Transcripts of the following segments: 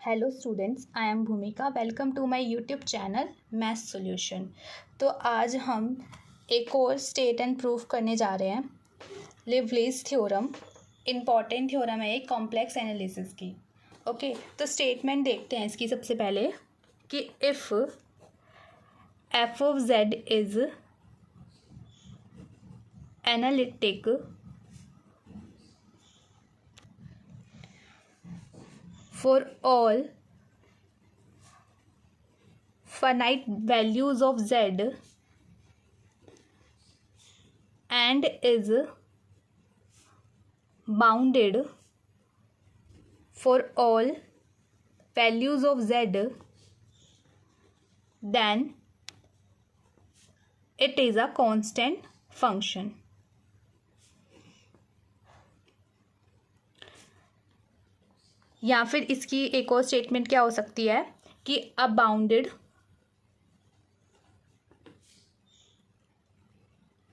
Hello students, I am Bhumika. Welcome to my YouTube channel maths solution. तो आज हम एक और स्टेट एंड प्रूफ करने जा रहे हैं लिवलीज थ्योरम। इम्पॉर्टेंट थ्योरम है एक कॉम्प्लेक्स एनालिसिस की। ओके, तो स्टेटमेंट देखते हैं इसकी सबसे पहले कि if f of z is analytic for all finite values of z and is bounded for all values of z, then it is a constant function. या फिर इसकी एक और स्टेटमेंट क्या हो सकती है कि a bounded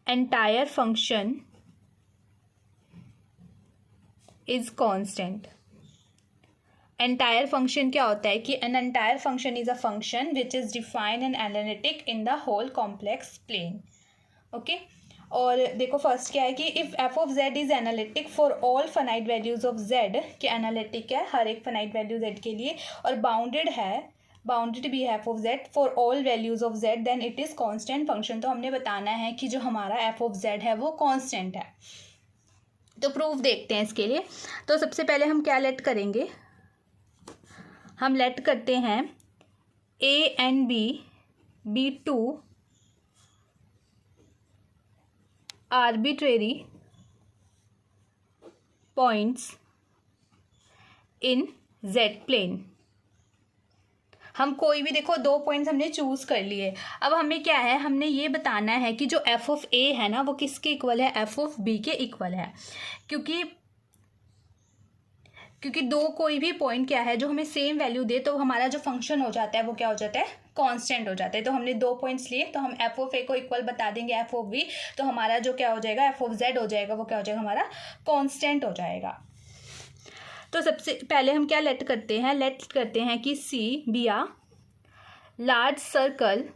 entire function is constant. Entire function क्या होता है कि an entire function is a function which is defined and analytic in the whole complex plane. Okay, और देखो फर्स्ट क्या है कि if f of z is analytic for all finite values of z, कि एनालिटिक है हर एक finite value Z के लिए, और बाउंडेड है, बाउंडेड भी है f of z for all values of z, then it is constant function. तो हमने बताना है कि जो हमारा एफ ऑफ जेड है वो कांस्टेंट है। तो प्रूफ देखते हैं इसके लिए। तो सबसे पहले हम क्या लेट करेंगे, हम लेट करते हैं A and B two arbitrary points in z plane। हम कोई भी देखो दो पॉइंट्स हमने चूज कर लिए। अब हमें क्या है, हमने ये बताना है कि जो एफ ऑफ ए है ना वो किसके इक्वल है, एफ ऑफ बी के इक्वल है। क्योंकि दो कोई भी पॉइंट क्या है जो हमें सेम वैल्यू दे तो हमारा जो फंक्शन हो जाता है वो क्या हो जाता है, कांस्टेंट हो जाता है। तो हमने दो पॉइंट्स लिए तो हम एफ ऑफ ए को इक्वल बता देंगे एफ ऑफ बी, तो हमारा जो क्या हो जाएगा एफ ऑफ जेड हो जाएगा वो क्या हो जाएगा, हमारा कांस्टेंट हो जाएगा। तो सबसे पहले हम क्या लेट करते हैं कि C be a large circle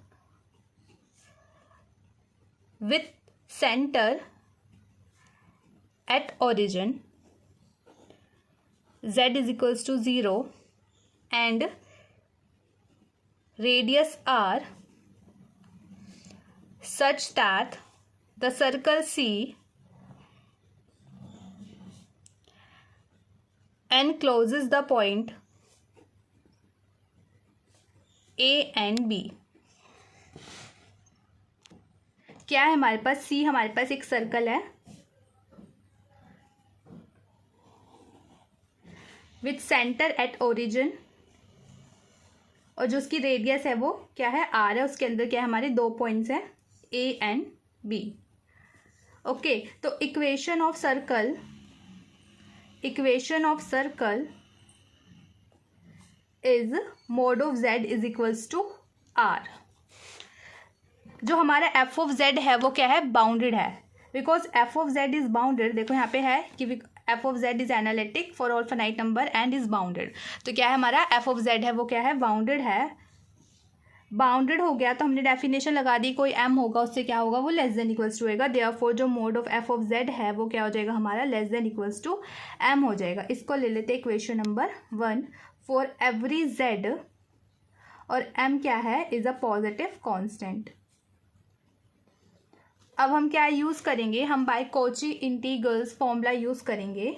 with centre at origin z is equals to 0 and radius r such that the circle C encloses the point A and B। क्या है हमारे पास, C हमारे पास एक सर्कल है विथ सेंटर एट ओरिजिन, और जो उसकी radius है वो क्या है, आर है। उसके अंदर क्या है, हमारे दो पॉइंट्स हैं ए एंड बी। ओके, तो equation of circle is mod of z is equals to R. जो हमारा एफ ऑफ जेड है वो क्या है, बाउंडेड है। Because F of z is bounded, देखो यहाँ पे है कि F of z is analytic for all finite number and is bounded. तो क्या है हमारा एफ ऑफ जेड है वो क्या है, बाउंडेड है। बाउंडेड हो गया तो हमने डेफिनेशन लगा दी, कोई एम होगा उससे क्या होगा, वो लेस देन इक्वल्स टू होगा। देयरफॉर जो mod of F of z है वो क्या हो जाएगा, हमारा less than equals to M हो जाएगा। इसको ले लेते equation number 1 for every z, और एम क्या है, इज अ पॉजिटिव कॉन्स्टेंट। अब हम क्या यूज करेंगे, हम by Cauchy integrals formula use करेंगे।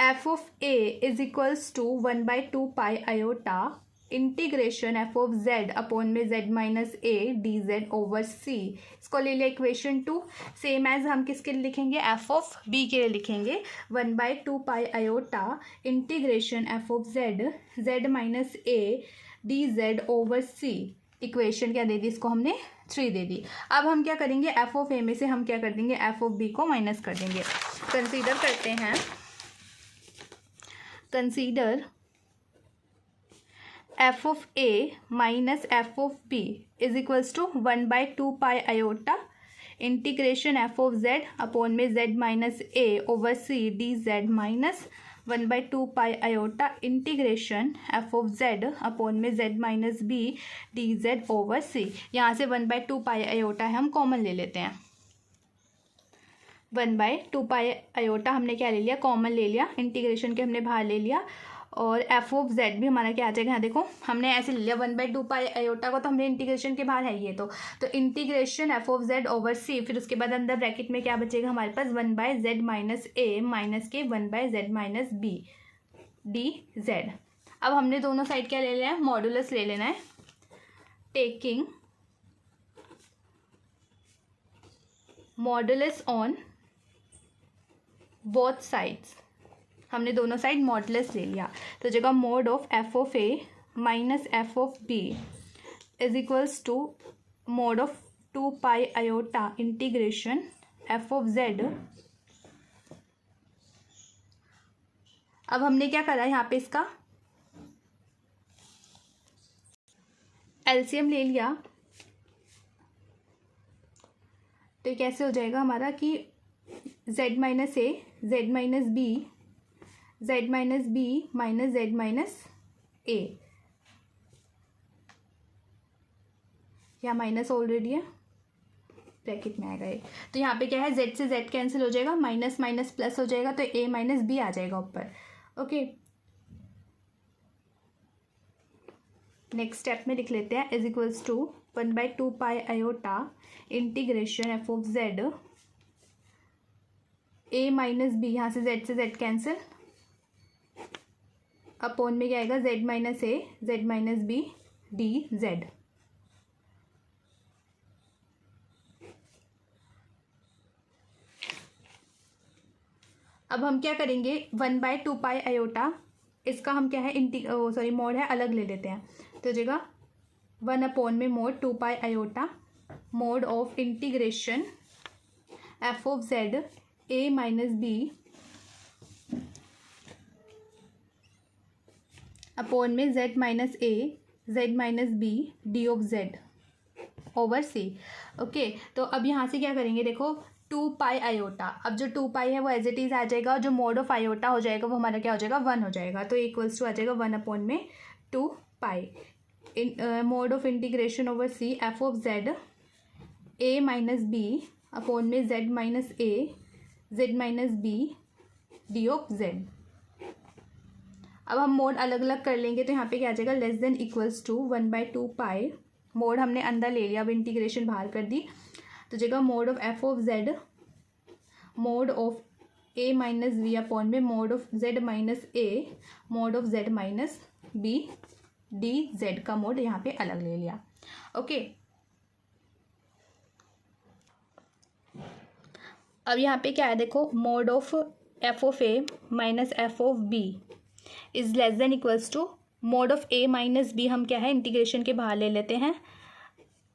F of A is equals to 1/2 pi iota integration F of Z upon में Z minus A D Z over C. इसको ले लिया इक्वेशन 2। सेम एज हम किसके लिए लिखेंगे, एफ ऑफ बी के लिए लिखेंगे 1/2 pi iota integration F of Z minus A D Z over C. Equation क्या दे दी, इसको हमने 3 दे दी। अब हम क्या करेंगे, एफ ऑफ ए में से हम क्या कर देंगे, एफ ऑफ बी को माइनस कर देंगे। कंसीडर करते हैं, consider F of A minus F of B is equals to 1/2 pi iota integration F of Z upon में Z minus A over C D Z minus 1/2 pi iota integration F of Z upon में Z minus B D Z over C. यहाँ से 1/2 pi iota है, हम common ले लेते हैं। 1/2 pi iota हमने क्या ले लिया, कॉमन ले लिया, इंटीग्रेशन के हमने बाहर ले लिया। और एफ ऑफ जेड भी हमारा क्या आ जाएगा, यहाँ देखो हमने ऐसे ले लिया 1/2 पाई आयोटा को, तो हमने इंटीग्रेशन के बाहर है ये तो integration F of Z over C, फिर उसके बाद अंदर ब्रैकेट में क्या बचेगा हमारे पास 1/z माइनस ए माइनस के 1/z minus B D Z. अब हमने दोनों साइड क्या ले लेना है, मॉडुलस ले लेना है। Taking modulus on both sides, हमने दोनों साइड मॉडुलस ले लिया, तो जगह mod of F of A minus F of B is equals to mod of 2 pi iota integration F of Z. अब हमने क्या करा यहाँ पे, इसका एलसीएम ले लिया, तो ये कैसे हो जाएगा हमारा कि z minus A Z minus B Z minus B minus Z minus A, या माइनस ऑलरेडी है, ब्रैकेट में आएगा ये, तो यहाँ पे क्या है z से z कैंसिल हो जाएगा, माइनस माइनस प्लस हो जाएगा, तो a माइनस बी आ जाएगा ऊपर। ओके, नेक्स्ट स्टेप में लिख लेते हैं is equals to 1/2 pi iota integration F of Z a minus B, यहाँ से z कैंसिल, अपॉन में क्या आएगा z minus A Z minus B D Z. अब हम क्या करेंगे 1/2 पाई आयोटा, इसका हम क्या है मोड है अलग ले लेते हैं, तो जगह 1 अपॉन में mod 2 pi iota mod of integration F of Z A minus B upon में Z minus A Z minus B D of Z over C. Okay, तो अब यहाँ से क्या करेंगे, देखो 2 पाई आयोटा, अब जो 2 पाई है वो एज इट इज़ आ जाएगा, और जो मोड ऑफ आयोटा हो जाएगा वो हमारा क्या हो जाएगा 1 हो जाएगा, तो इक्वल्स टू आ जाएगा 1 अपॉन में 2 pi mod of integration over C F of Z A minus B upon में Z minus A Z minus B D of Z. अब हम मोड अलग अलग कर लेंगे, तो यहाँ पे क्या आ जाएगा less than equals to 1/2 pi, mod हमने अंदर ले लिया, अब इंटीग्रेशन बाहर कर दी, तो जगह mod of F of Z mod of A minus B upon में mod of Z minus A mod of Z minus B D Z का मोड यहाँ पे अलग ले लिया। ओके, अब यहाँ पे क्या है देखो, mod of F of A minus F of B is less than equals to mod of A minus B, हम क्या है इंटीग्रेशन के बाहर ले लेते हैं,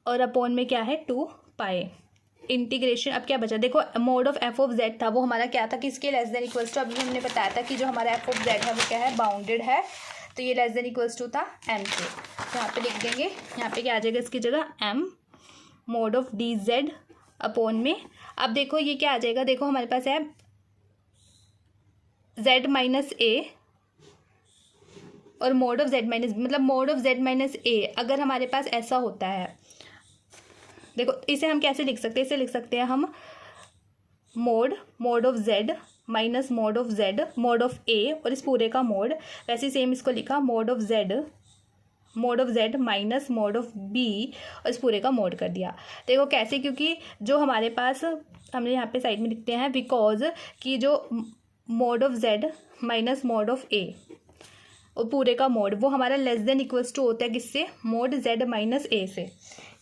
और अपॉन में क्या है 2 पाई इंटीग्रेशन। अब क्या बचा देखो, mod of F of Z था वो हमारा क्या था कि इसके लेस देन इक्वल्स टू, अभी हमने बताया था कि जो हमारा एफ ऑफ जेड है वो क्या है बाउंडेड है, तो ये लेस देन इक्वल्स टू था एम के, तो यहाँ पे लिख देंगे, यहाँ पे क्या आ जाएगा इसकी जगह M mod of d z upon में, अब देखो ये क्या आ जाएगा, देखो हमारे पास है जेड माइनस ए और मोड ऑफ जेड माइनस, मतलब मोड ऑफ जेड माइनस ए अगर हमारे पास ऐसा होता है, देखो इसे हम कैसे लिख सकते हैं, इसे लिख सकते हैं हम mod of Z minus mod of Z mod of A और इस पूरे का मोड, वैसे सेम इसको लिखा mod of Z minus mod of B और इस पूरे का मोड कर दिया। देखो कैसे, क्योंकि जो हमारे पास हमने यहाँ पे साइड में लिखते हैं बिकॉज कि जो mod of Z minus mod of A और पूरे का मोड वो हमारा लेस देन इक्वल्स टू होता है किससे, मोड जेड माइनस ए से,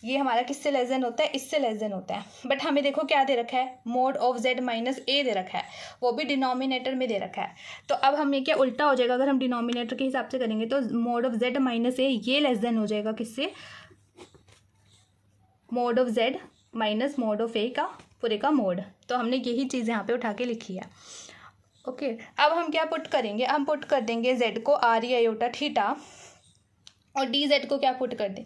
ये हमारा किससे लेस देन होता है, इससे लेस देन होता है, बट हमें देखो क्या दे रखा है मोड ऑफ जेड माइनस ए दे रखा है, वो भी डिनोमिनेटर में दे रखा है, तो अब हमें क्या उल्टा हो जाएगा, अगर हम डिनोमिनेटर के हिसाब से करेंगे तो mod of Z minus A ये लेस देन हो जाएगा किससे, mod of Z minus mod of A का पूरे का मोड, तो हमने यही चीज़ यहाँ पे उठा के लिखी है। ओके, अब हम क्या पुट करेंगे, हम पुट कर देंगे जेड को आर ई आयोटा थीटा और डी जेड को क्या पुट कर दें,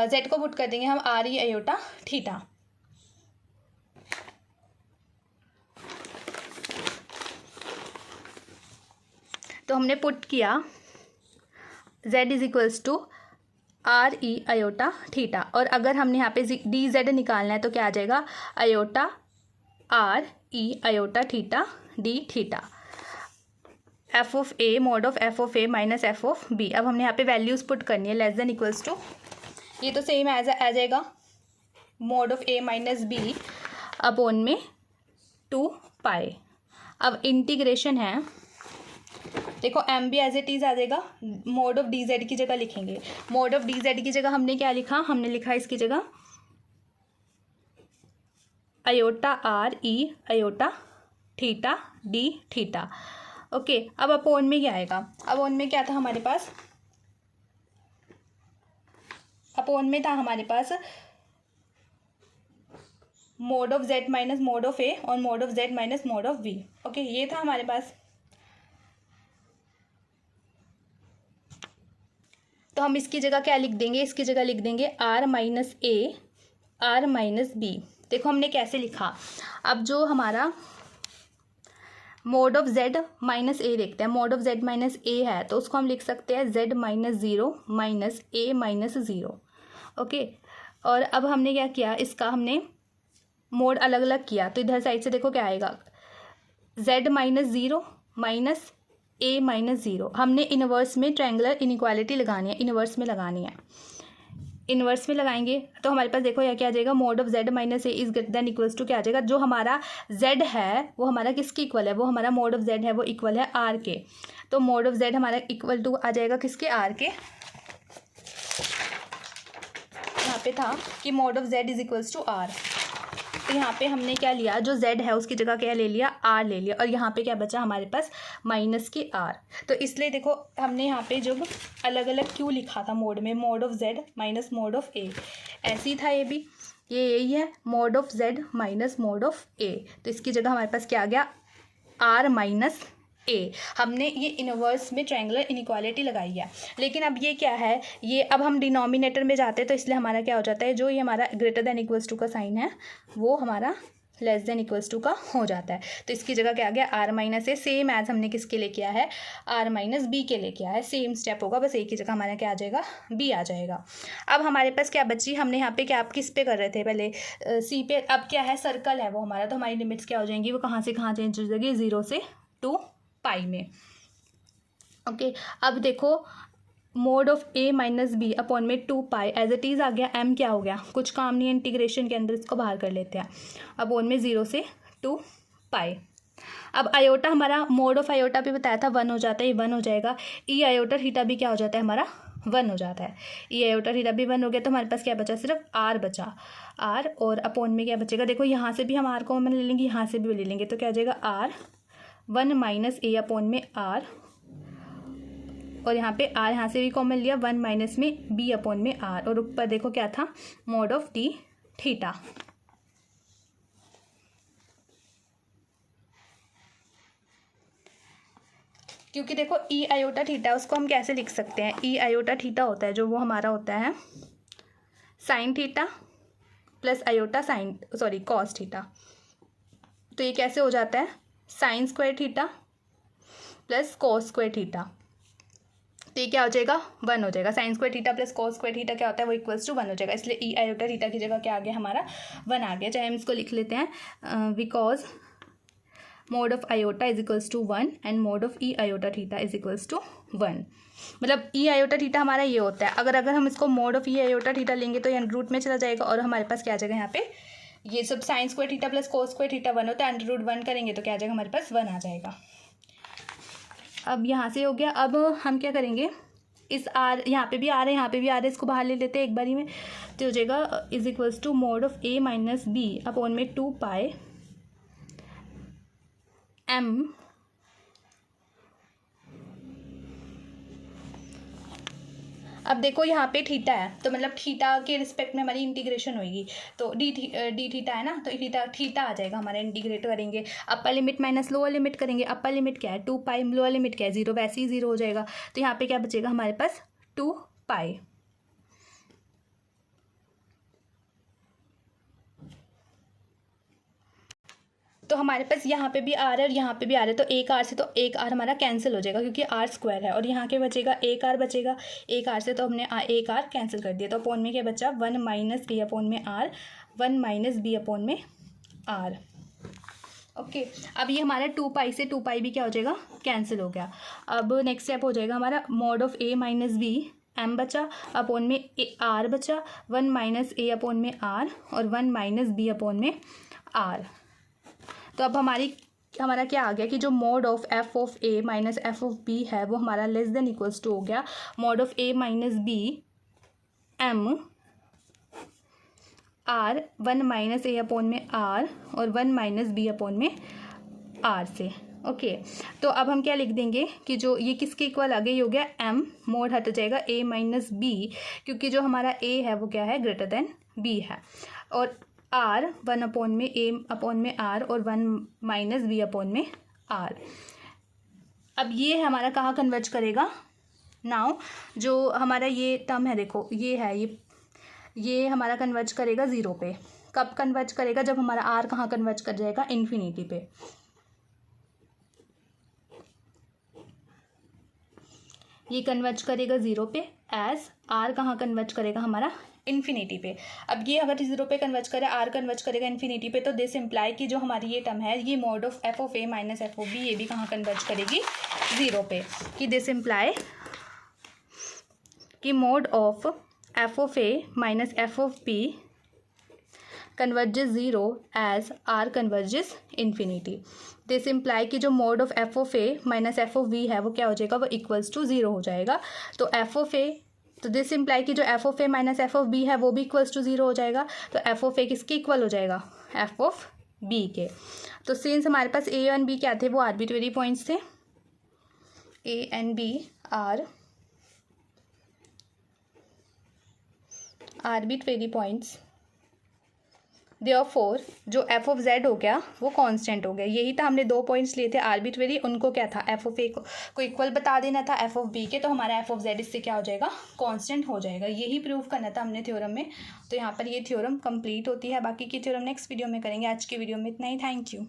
जेड को पुट कर देंगे हम आर ई आयोटा थीटा। तो हमने पुट किया z is equals to R e iota theta, और अगर हमने यहाँ पे डी जेड निकालना है तो क्या आ जाएगा, iota R e iota theta d theta, f of A mod of F of A minus F of B. अब हमने यहाँ पे वैल्यूज़ पुट करनी है, लेस देन इक्वल्स टू, ये तो सेम एज आ जाएगा mod of A minus B upon में 2 पाई। अब इंटीग्रेशन है, देखो M B as it is आ जाएगा, मॉड ऑफ डी जेड की जगह लिखेंगे, मॉड ऑफ डी जेड की जगह हमने क्या लिखा, हमने लिखा इसकी जगह iota R e iota theta d theta. Okay, अब अपॉन में क्या आएगा, अपॉन में क्या था हमारे पास, अपॉन में था हमारे पास mod of Z minus mod of A और mod of Z minus mod of B. Okay, ये था हमारे पास। तो हम इसकी जगह क्या लिख देंगे, इसकी जगह लिख देंगे R minus A R minus B. देखो हमने कैसे लिखा, अब जो हमारा mod of Z minus A देखते हैं, mod of Z minus A है तो उसको हम लिख सकते हैं z minus zero minus A minus zero. Okay, और अब हमने क्या किया, इसका हमने मोड अलग अलग किया, तो इधर साइड से देखो क्या आएगा, Z minus zero minus A minus zero. हमने इनवर्स में ट्रायंगुलर इनइक्वालिटी लगानी है, इनवर्स में लगानी है, इनवर्स में लगाएंगे तो हमारे पास देखो यह क्या आ जाएगा, mod of Z minus A is greater than equals to क्या आ जाएगा, जो हमारा जेड है वो हमारा किसके इक्वल है, वो हमारा मोड ऑफ जेड है वो इक्वल है आर के। तो मोड ऑफ जेड हमारा इक्वल टू आ जाएगा किसके, आर के। यहाँ पे था कि mod of z is equals to R, तो यहाँ पे हमने क्या लिया, जो z है उसकी जगह क्या ले लिया, r ले लिया, और यहाँ पे क्या बचा हमारे पास माइनस की r। तो इसलिए देखो हमने यहाँ पे जो अलग अलग क्यों लिखा था मोड में, mod of z minus mod of a, ऐसी था ये भी, ये यही है mode of z minus mod of a। तो इसकी जगह हमारे पास क्या आ गया, r माइनस ए। हमने ये इनवर्स में ट्रायंगुलर इनइक्वालिटी लगाई है, लेकिन अब ये क्या है, ये अब हम डिनोमिनेटर में जाते हैं तो इसलिए हमारा क्या हो जाता है, जो ये हमारा ग्रेटर देन इक्वल्स टू का साइन है वो हमारा लेस देन इक्वल्स टू का हो जाता है। तो इसकी जगह क्या आ गया, R minus A, same as हमने किसके लिए किया है, आर माइनस बी के लिए किया है, सेम स्टेप होगा, बस ए की जगह हमारा क्या आ जाएगा, बी आ जाएगा। अब हमारे पास क्या बची, हमने यहाँ पे क्या, आप किस पे कर रहे थे पहले, सी पे। अब क्या है, सर्कल है वो हमारा, तो हमारी लिमिट्स क्या हो जाएंगी, वो कहाँ से कहाँ चेंज हो जाएगी, 0 से 2 पाई में। ओके, अब देखो mod of A minus B upon में 2 पाई एज इट इज़ आ गया, एम क्या हो गया, कुछ काम नहीं है इंटीग्रेशन के अंदर, इसको बाहर कर लेते हैं, अपॉन में 0 से 2 पाई। अब आयोटा हमारा मोड ऑफ आयोटा भी बताया था 1 हो जाता है, ये 1 हो जाएगा। ई आयोटा थीटा भी क्या हो जाता है हमारा, 1 हो जाता है। ई आयोटा थीटा भी 1 हो गया, तो हमारे पास क्या बचा, सिर्फ आर बचा, आर, और अपॉन में क्या बचेगा, देखो यहाँ से भी हम आर को ले लेंगे, यहाँ से भी ले लेंगे, तो क्या हो जाएगा आर 1 माइनस ए अपॉन में आर, और यहाँ पे आर यहाँ से भी कॉमन लिया, 1 माइनस में बी अपॉन में आर, और ऊपर देखो क्या था, मोड ऑफ डी थीटा। क्योंकि देखो ई आयोटा थीटा उसको हम कैसे लिख सकते हैं, ई आयोटा थीटा होता है जो वो हमारा होता है sine theta plus iota sine cos theta. तो ये कैसे हो जाता है, sine square theta plus cos square theta, तो ये क्या हो जाएगा, 1 हो जाएगा। Sine square theta plus cos square theta क्या होता है, वो इक्वल्स टू 1 हो जाएगा, इसलिए ई आयोटा थीटा की जगह क्या आ गया हमारा, 1 आ गया। चाहे हम इसको लिख लेते हैं, because mod of iota is equals to 1 and mod of e iota theta is equals to 1। मतलब ई आयोटा थीटा हमारा ये होता है, अगर हम इसको mode of e iota theta लेंगे तो ये अंडर रूट में चला जाएगा, और हमारे पास क्या आ जाएगा यहाँ पे, ये सब sine square theta plus cos square theta 1 होता है, अंडर रूट 1 करेंगे तो क्या आ जाएगा हमारे पास, 1 आ जाएगा। अब यहाँ से हो गया, अब हम क्या करेंगे, इस आर, यहाँ पे भी आ रहे हैं, यहाँ पे भी आ रहे हैं, इसको बाहर ले लेते हैं एक बारी में, तो हो जाएगा is equals to mod of A minus B upon में 2 पाई एम अब देखो यहाँ पे थीटा है, तो मतलब थीटा के रिस्पेक्ट में हमारी इंटीग्रेशन होगी, तो डी थीटा है ना, तो थीटा आ जाएगा हमारा, इंटीग्रेट करेंगे, upper limit minus lower limit करेंगे, अपर लिमिट क्या है 2 पाई, लोअर लिमिट क्या है 0, वैसे ही 0 हो जाएगा, तो यहाँ पे क्या बचेगा हमारे पास 2 पाई। तो हमारे पास यहाँ पे भी आर है और यहाँ पे भी आर है, तो एक आर से तो एक आर हमारा कैंसिल हो जाएगा क्योंकि आर स्क्वायर है, और यहाँ के बचेगा एक आर बचेगा, एक आर से तो हमने एक आर कैंसिल कर दिया, तो अपॉन में क्या बचा 1 माइनस ए अपॉन में आर, 1 माइनस बी अपॉन में आर। ओके, अब ये हमारा 2 पाई से 2 पाई भी क्या हो जाएगा, कैंसिल हो गया। अब नेक्स्ट स्टेप हो जाएगा हमारा mod of A minus B, M बचा अपॉन में आर बचा, 1 माइनस ए अपॉन में आर और 1 माइनस बी अपॉन में आर। तो अब हमारा क्या आ गया कि जो mod of F of A minus F of B है वो हमारा लेस देन इक्वल्स टू हो गया mod of A minus B M R, 1 minus A upon में आर और 1 माइनस बी अपॉन में आर से। ओके, तो अब हम क्या लिख देंगे कि जो ये किसके इक्वल आ गया, ये हो गया एम, मोड हट जाएगा ए माइनस बी क्योंकि जो हमारा ए है वो क्या है, ग्रेटर देन बी है, और आर 1 अपॉन में ए अपॉन में आर और 1 माइनस बी अपॉन में आर। अब ये हमारा कहाँ कन्वर्ज करेगा, नाउ जो हमारा ये टर्म है देखो ये है, ये हमारा कन्वर्ज करेगा 0 पे। कब कन्वर्ज करेगा, जब हमारा आर कहाँ कन्वर्ज कर जाएगा, इन्फिनिटी पे। ये कन्वर्ज करेगा 0 पे, एज आर कहाँ कन्वर्ज करेगा हमारा, इन्फिनिटी पे। अब ये अगर 0 पे कन्वर्ज करे, आर कन्वर्ज करेगा इन्फिनिटी पे, तो दिस इम्प्लाई कि जो हमारी ये टर्म है ये mod of F of A minus F of B, ये भी कहाँ कन्वर्ज करेगी, 0 पे। कि दिस इम्प्लाई कि mod of F of A minus F of B converges 0 as R converges infinity. This imply कि जो mod of F of A minus F of B है वो क्या हो जाएगा, वो इक्वल्स टू 0 हो जाएगा। तो एफ ऑफ ए, तो दिस इम्प्लाई कि जो f of A minus F of B है वो भी इक्वल्स टू 0 हो जाएगा। तो एफ ऑफ ए किसके इक्वल हो जाएगा, एफ ऑफ बी के। तो सिंस हमारे पास ए एंड बी क्या थे, वो आर्बिट्रेरी पॉइंट्स थे, A and B are arbitrary points, therefore जो एफ ऑफ जेड हो गया वो कांस्टेंट हो गया। यही था, हमने 2 पॉइंट्स लिए थे आर्बिट्रेरी, उनको क्या था, एफ ऑफ ए को इक्वल बता देना था एफ ऑफ बी के, तो हमारा एफ ऑफ जेड इससे क्या हो जाएगा, कांस्टेंट हो जाएगा। यही प्रूव करना था हमने थ्योरम में। तो यहाँ पर ये थ्योरम कंप्लीट होती है, बाकी की थ्योरम नेक्स्ट वीडियो में करेंगे। आज की वीडियो में इतना ही, थैंक यू।